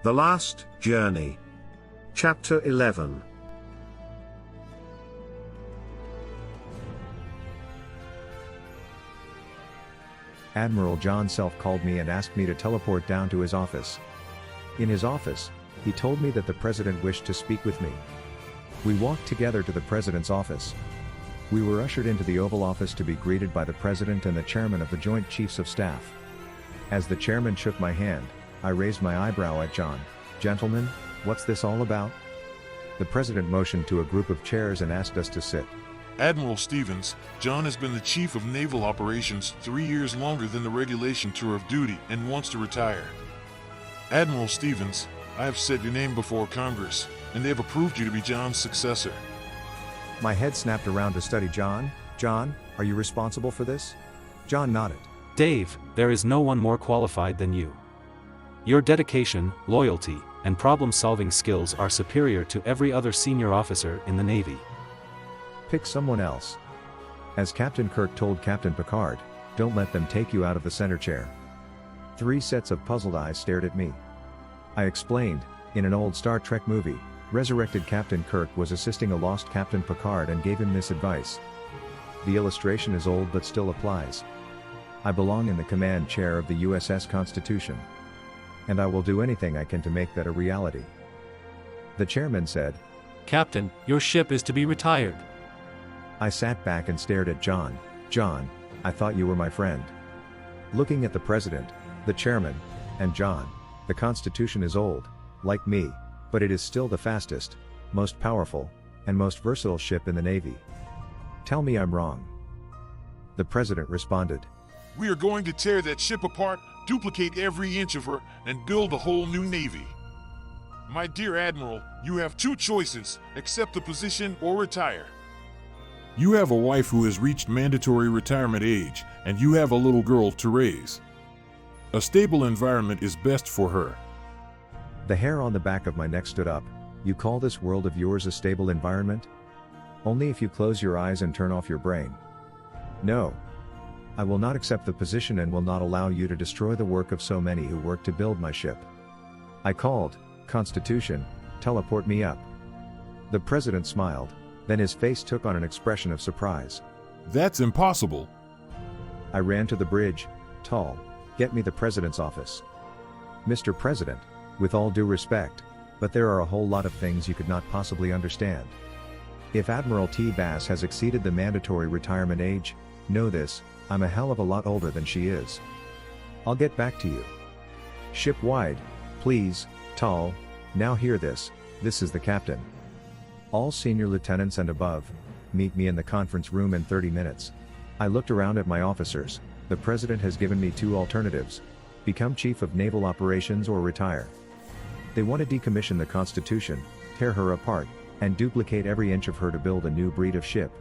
The Last Journey. Chapter 11. Admiral John Self called me and asked me to teleport down to his office. In his office, he told me that the President wished to speak with me. We walked together to the President's office. We were ushered into the Oval Office to be greeted by the President and the Chairman of the Joint Chiefs of Staff. As the Chairman shook my hand, I raised my eyebrow at John. "Gentlemen, what's this all about?" The President motioned to a group of chairs and asked us to sit. Admiral Stevens, John has been the Chief of Naval Operations 3 years longer than the regulation tour of duty and wants to retire. Admiral Stevens, I have said your name before Congress, and they have approved you to be John's successor. My head snapped around to study John. "John, are you responsible for this?" John nodded. "Dave, there is no one more qualified than you. Your dedication, loyalty, and problem-solving skills are superior to every other senior officer in the Navy." "Pick someone else." As Captain Kirk told Captain Picard, "Don't let them take you out of the center chair." 3 sets of puzzled eyes stared at me. I explained, in an old Star Trek movie, resurrected Captain Kirk was assisting a lost Captain Picard and gave him this advice. The illustration is old but still applies. I belong in the command chair of the USS Constitution. And I will do anything I can to make that a reality. The chairman said, "Captain, your ship is to be retired." I sat back and stared at John. "John, I thought you were my friend." Looking at the President, the chairman, and John, the Constitution is old, like me, but it is still the fastest, most powerful, and most versatile ship in the Navy. Tell me I'm wrong. The President responded, We are going to tear that ship apart, duplicate every inch of her, and build a whole new Navy. My dear Admiral, you have 2 choices: accept the position or retire. You have a wife who has reached mandatory retirement age, and you have a little girl to raise. A stable environment is best for her. The hair on the back of my neck stood up. "You call this world of yours a stable environment? Only if you close your eyes and turn off your brain. No. I will not accept the position and will not allow you to destroy the work of so many who work to build my ship." I called, "Constitution, teleport me up." The President smiled, then his face took on an expression of surprise. That's impossible. I ran to the bridge. "Tall, get me the President's office." "Mr. President, with all due respect, but there are a whole lot of things you could not possibly understand. If Admiral T. Bass has exceeded the mandatory retirement age, know this, I'm a hell of a lot older than she is. I'll get back to you. Ship wide, please, Tall, now hear this, this is the captain. All senior lieutenants and above, meet me in the conference room in 30 minutes. I looked around at my officers. The President has given me 2 alternatives: become Chief of Naval Operations or retire. They want to decommission the Constitution, tear her apart, and duplicate every inch of her to build a new breed of ship.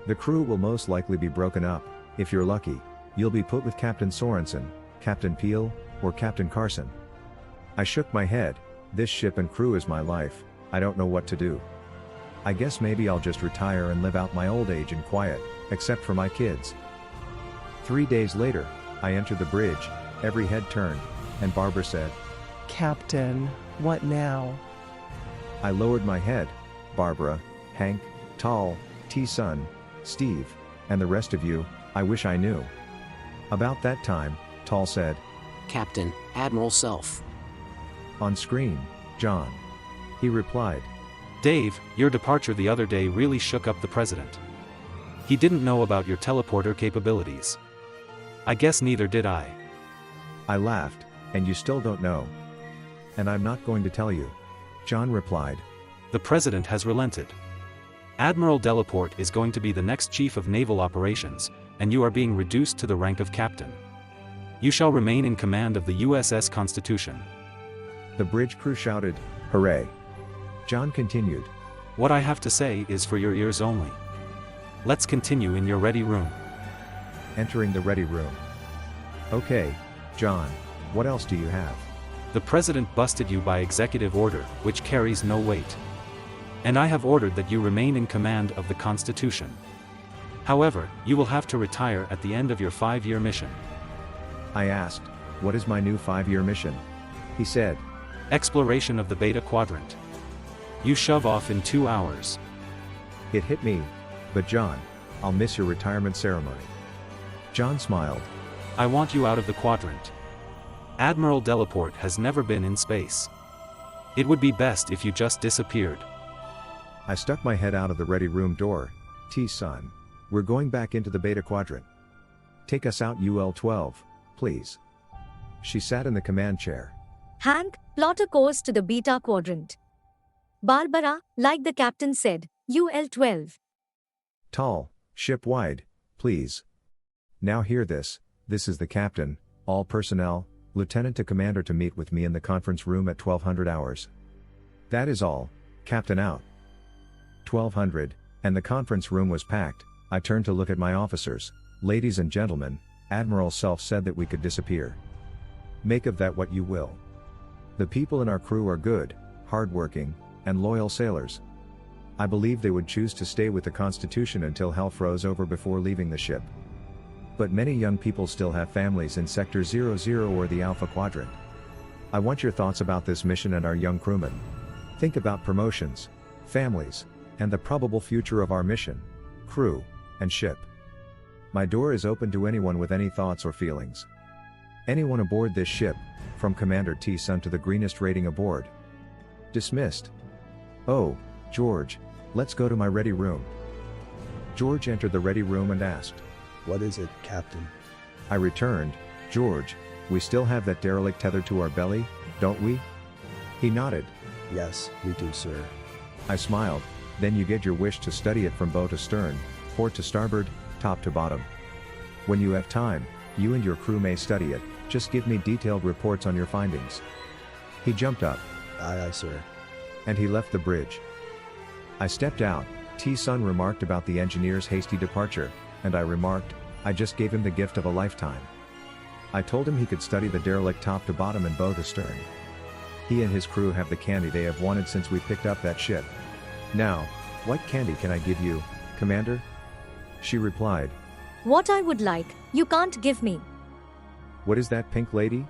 The crew will most likely be broken up. If you're lucky, you'll be put with Captain Sorensen, Captain Peel, or Captain Carson. I shook my head. This ship and crew is my life. I don't know what to do. I guess maybe I'll just retire and live out my old age in quiet, except for my kids. 3 days later, I entered the bridge, every head turned, and Barbara said, "Captain, what now?" I lowered my head. "Barbara, Hank, Tall, T Sun, Steve, and the rest of you, I wish I knew." About that time, Tall said, "Captain, Admiral Self." On screen, John. He replied, "Dave, your departure the other day really shook up the President. He didn't know about your teleporter capabilities. I guess neither did I." I laughed, "And you still don't know?" "And I'm not going to tell you." John replied, "The President has relented. Admiral Delaporte is going to be the next Chief of Naval Operations, and you are being reduced to the rank of Captain. You shall remain in command of the USS Constitution." The bridge crew shouted, "Hooray!" John continued, "What I have to say is for your ears only. Let's continue in your ready room." Entering the ready room. "Okay, John, what else do you have?" "The President busted you by executive order, which carries no weight. And I have ordered that you remain in command of the Constitution. However, you will have to retire at the end of your 5-year mission." I asked, "What is my new 5-year mission?" He said, Exploration of the Beta Quadrant. You shove off in 2 hours. It hit me. But John, I'll miss your retirement ceremony. John smiled. I want you out of the quadrant. Admiral Davenport has never been in space. It would be best if you just disappeared. I stuck my head out of the ready room door. T Sun, we're going back into the Beta Quadrant. Take us out UL-12, please. She sat in the command chair. Hank, plot a course to the Beta Quadrant. Barbara, like the captain said, UL-12. Tall, ship-wide, please. Now hear this, this is the captain, all personnel, lieutenant to commander to meet with me in the conference room at 1200 hours. That is all, captain out. 1200, and the conference room was packed. I turned to look at my officers. Ladies and gentlemen, Admiral Self said that we could disappear. Make of that what you will. The people in our crew are good, hardworking, and loyal sailors. I believe they would choose to stay with the Constitution until hell froze over before leaving the ship. But many young people still have families in Sector 00 or the Alpha Quadrant. I want your thoughts about this mission and our young crewmen. Think about promotions, families, and the probable future of our mission, crew, and ship. My door is open to anyone with any thoughts or feelings. Anyone aboard this ship, from Commander T Sun to the greenest rating aboard. Dismissed. Oh, George, let's go to my ready room. George entered the ready room and asked, "What is it, Captain?" I returned, "George, we still have that derelict tethered to our belly, don't we?" He nodded. "Yes, we do, sir." I smiled. "Then you get your wish to study it from bow to stern, port to starboard, top to bottom. When you have time, you and your crew may study it, just give me detailed reports on your findings." He jumped up. Aye, aye, sir. And he left the bridge. I stepped out. T Sun remarked about the engineer's hasty departure, and I remarked, I just gave him the gift of a lifetime. I told him he could study the derelict top to bottom and bow to stern. He and his crew have the candy they have wanted since we picked up that ship. Now, what candy can I give you, Commander? She replied. What I would like, you can't give me. What is that, pink lady?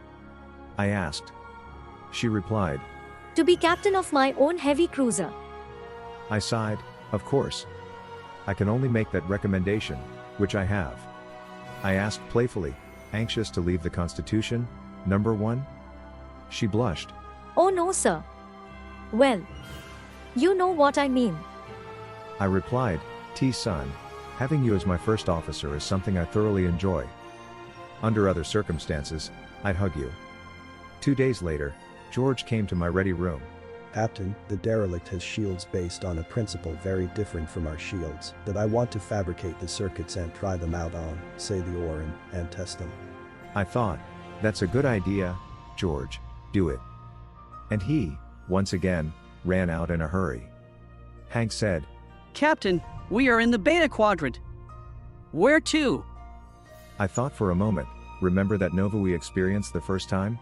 I asked. She replied. To be captain of my own heavy cruiser. I sighed. Of course. I can only make that recommendation, which I have. I asked playfully, anxious to leave the Constitution, number 1? She blushed. Oh no, sir. Well, you know what I mean. I replied, T Sun, having you as my first officer is something I thoroughly enjoy. Under other circumstances, I'd hug you. 2 days later, George came to my ready room. "Captain, the derelict has shields based on a principle very different from our shields, that I want to fabricate the circuits and try them out on, say the ore and test them." I thought, that's a good idea, George, do it. And he, once again, ran out in a hurry. Hank said, "Captain, we are in the Beta Quadrant. Where to?" I thought for a moment, remember that nova we experienced the first time?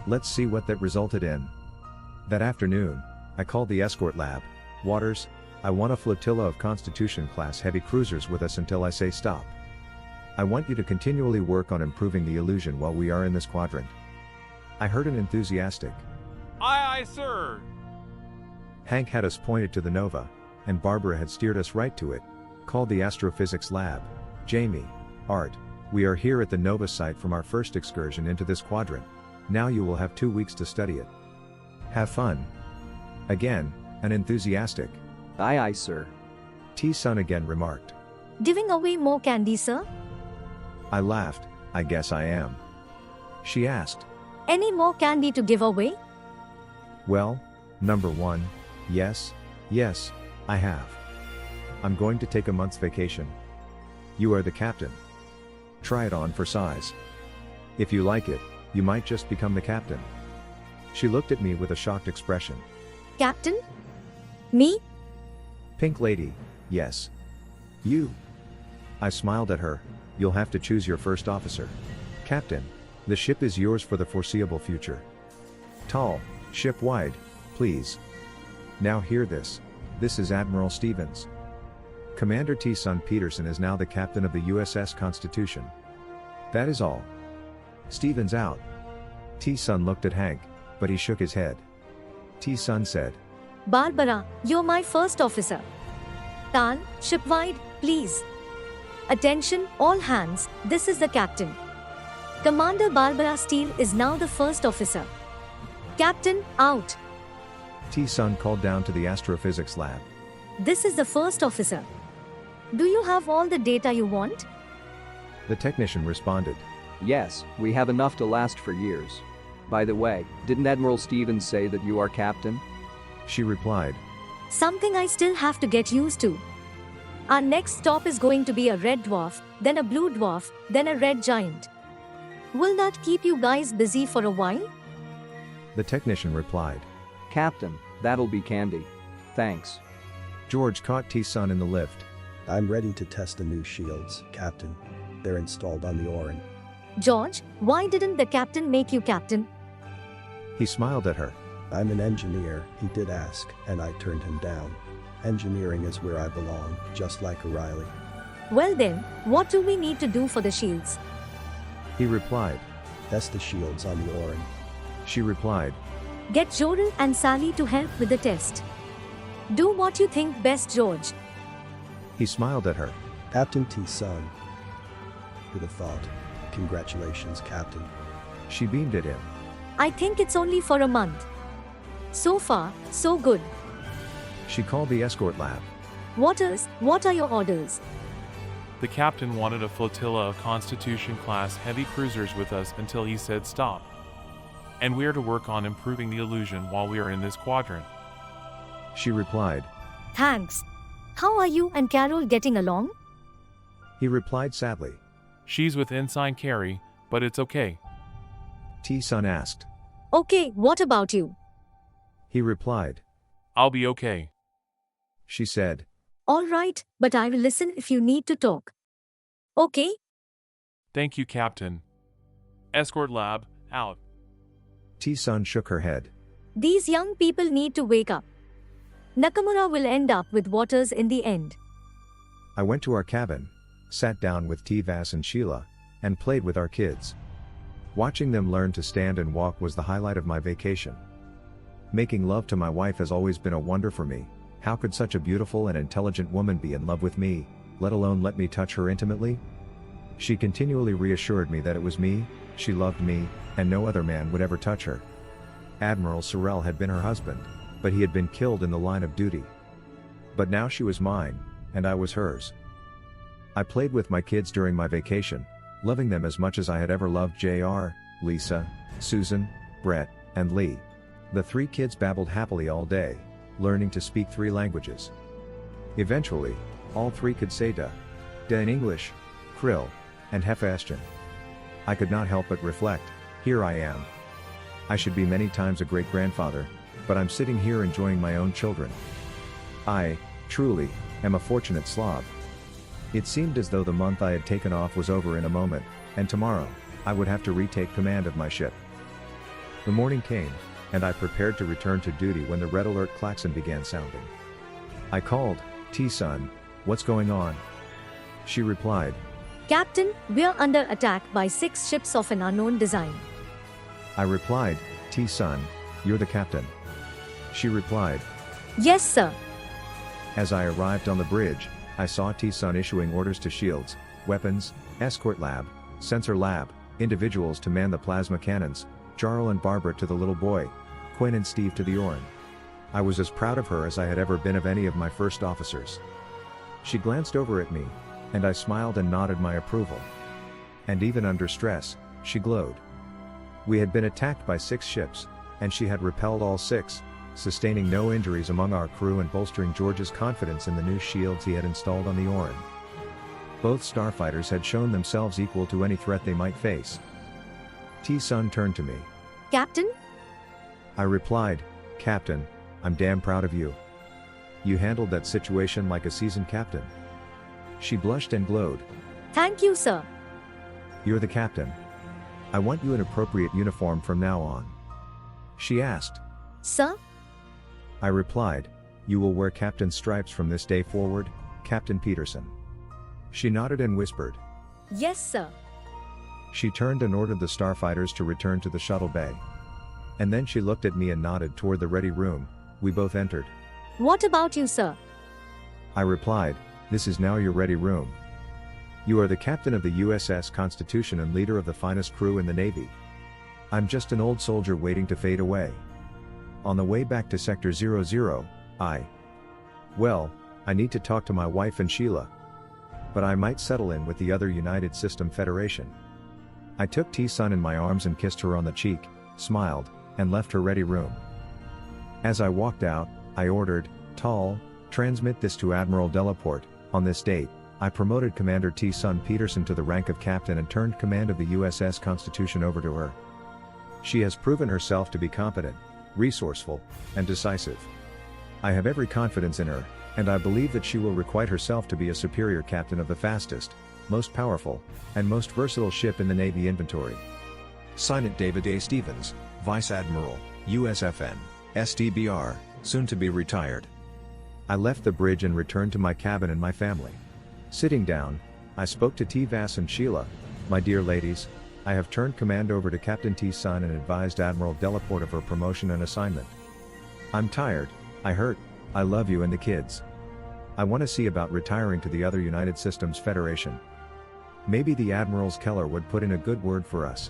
Let's see what that resulted in. That afternoon, I called the escort lab. Waters, I want a flotilla of Constitution-class heavy cruisers with us until I say stop. I want you to continually work on improving the illusion while we are in this quadrant. I heard an enthusiastic, "Aye, aye, sir." Hank had us pointed to the nova, and Barbara had steered us right to it, called the Astrophysics Lab. Jamie, Art, we are here at the nova site from our first excursion into this quadrant. Now you will have 2 weeks to study it. Have fun. Again, an enthusiastic, "Aye, aye, sir." T Sun again remarked. Giving away more candy, sir? I laughed, I guess I am. She asked, Any more candy to give away? well, number 1, yes, I have. I'm going to take a month's vacation. You are the captain. Try it on for size. If you like it, you might just become the captain. She looked at me with a shocked expression. Captain? Me? Pink lady, yes. You. I smiled at her. You'll have to choose your first officer. Captain, the ship is yours for the foreseeable future. Tall, ship wide, please. Now hear this. This is Admiral Stevens. Commander T Sun Peterson is now the captain of the USS Constitution. That is all. Stevens out. T Sun looked at Hank, but he shook his head. T Sun said. Barbara, you're my first officer. Tan, shipwide, please. Attention, all hands, this is the captain. Commander Barbara Steele is now the first officer. Captain, out. T Sun called down to the astrophysics lab. This is the first officer. Do you have all the data you want? The technician responded. Yes, we have enough to last for years. By the way, didn't Admiral Stevens say that you are captain? She replied. Something I still have to get used to. Our next stop is going to be a red dwarf, then a blue dwarf, then a red giant. Will that keep you guys busy for a while? The technician replied. Captain, that'll be candy. Thanks. George caught T Sun in the lift. I'm ready to test the new shields, Captain. They're installed on the Orin. George, why didn't the captain make you captain? He smiled at her. I'm an engineer, he did ask, and I turned him down. Engineering is where I belong, just like O'Reilly. Well then, what do we need to do for the shields? He replied. Test the shields on the Orin. She replied. Get Jordan and Sally to help with the test. Do what you think best, George. He smiled at her. Captain T Sun. Who'd have thought? Congratulations, Captain. She beamed at him. I think it's only for a month. So far, so good. She called the escort lab. Waters, what are your orders? The captain wanted a flotilla of Constitution-class heavy cruisers with us until he said stop. And we are to work on improving the illusion while we are in this quadrant. She replied. Thanks. How are you and Carol getting along? He replied sadly. She's with Ensign Carey, but it's okay. T Sun asked. Okay, what about you? He replied. I'll be okay. She said. All right, but I will listen if you need to talk. Okay? Thank you, Captain. Escort lab, out. T Sun shook her head. These young people need to wake up. Nakamura will end up with Waters in the end. I went to our cabin, sat down with T Vass and Sheila, and played with our kids. Watching them learn to stand and walk was the highlight of my vacation. Making love to my wife has always been a wonder for me. How could such a beautiful and intelligent woman be in love with me, let alone let me touch her intimately? She continually reassured me that it was me, she loved me, and no other man would ever touch her. Admiral Sorrell had been her husband, but he had been killed in the line of duty. But now she was mine, and I was hers. I played with my kids during my vacation, loving them as much as I had ever loved JR, Lisa, Susan, Brett, and Lee. The three kids babbled happily all day, learning to speak 3 languages. Eventually, all 3 could say da in English, krill, and hefastion. I could not help but reflect, here I am. I should be many times a great-grandfather, but I'm sitting here enjoying my own children. I, truly, am a fortunate Slav. It seemed as though the month I had taken off was over in a moment, and tomorrow, I would have to retake command of my ship. The morning came, and I prepared to return to duty when the red alert klaxon began sounding. I called, T Sun, what's going on? She replied. Captain, we're under attack by 6 ships of an unknown design. I replied, T Sun, you're the captain. She replied. Yes, sir. As I arrived on the bridge, I saw T Sun issuing orders to shields, weapons, escort lab, sensor lab, individuals to man the plasma cannons, Jarl and Barbara to the little boy, Quinn and Steve to the Orin. I was as proud of her as I had ever been of any of my first officers. She glanced over at me, and I smiled and nodded my approval. And even under stress, she glowed. We had been attacked by 6 ships, and she had repelled all 6, sustaining no injuries among our crew and bolstering George's confidence in the new shields he had installed on the Orin. Both starfighters had shown themselves equal to any threat they might face. T Sun turned to me. Captain? I replied, Captain, I'm damn proud of you. You handled that situation like a seasoned captain. She blushed and glowed. Thank you, sir. You're the captain. I want you an appropriate uniform from now on. She asked. Sir? I replied, you will wear captain stripes from this day forward, Captain Peterson. She nodded and whispered. Yes, sir. She turned and ordered the starfighters to return to the shuttle bay. And then she looked at me and nodded toward the ready room. We both entered. What about you, sir? I replied, "This is now your ready room. You are the captain of the USS Constitution and leader of the finest crew in the Navy. I'm just an old soldier waiting to fade away. On the way back to Sector 00, well, I need to talk to my wife and Sheila. But I might settle in with the other United System Federation." I took T Sun in my arms and kissed her on the cheek, smiled, and left her ready room. As I walked out, I ordered, "Tall, transmit this to Admiral Davenport. On this date, I promoted Commander T Sun Peterson to the rank of captain and turned command of the USS Constitution over to her. She has proven herself to be competent, resourceful, and decisive. I have every confidence in her, and I believe that she will requite herself to be a superior captain of the fastest, most powerful, and most versatile ship in the Navy inventory. Sign it, David A. Stevens, Vice Admiral, USFN, STBR, soon to be retired." I left the bridge and returned to my cabin and my family. Sitting down, I spoke to T. Vass and Sheila. "My dear ladies, I have turned command over to Captain T. Sun and advised Admiral Davenport of her promotion and assignment. I'm tired, I hurt, I love you and the kids. I want to see about retiring to the other United Systems Federation. Maybe the Admiral's Keller would put in a good word for us.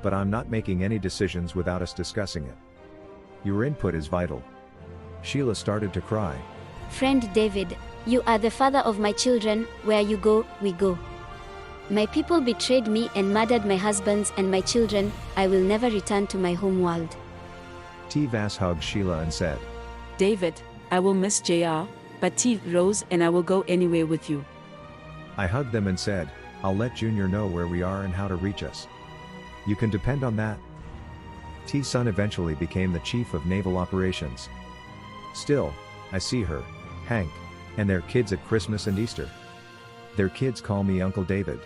But I'm not making any decisions without us discussing it. Your input is vital." Sheila started to cry. "Friend David, you are the father of my children. Where you go, we go. My people betrayed me and murdered my husbands and my children. I will never return to my home world." T. Vass hugged Sheila and said, "David, I will miss JR, but T. Rose and I will go anywhere with you." I hugged them and said, "I'll let Junior know where we are and how to reach us. You can depend on that." T. Sun eventually became the Chief of Naval Operations. Still, I see her, Hank, and their kids at Christmas and Easter. Their kids call me Uncle David.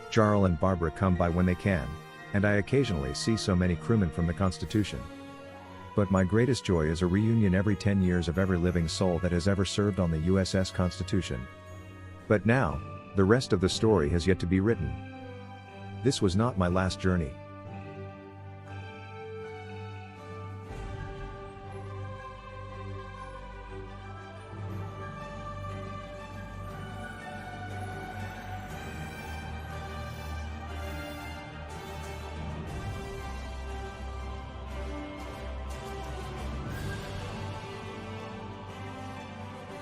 Jarl and Barbara come by when they can, and I occasionally see so many crewmen from the Constitution. But my greatest joy is a reunion every 10 years of every living soul that has ever served on the USS Constitution. But now, the rest of the story has yet to be written. This was not my last journey.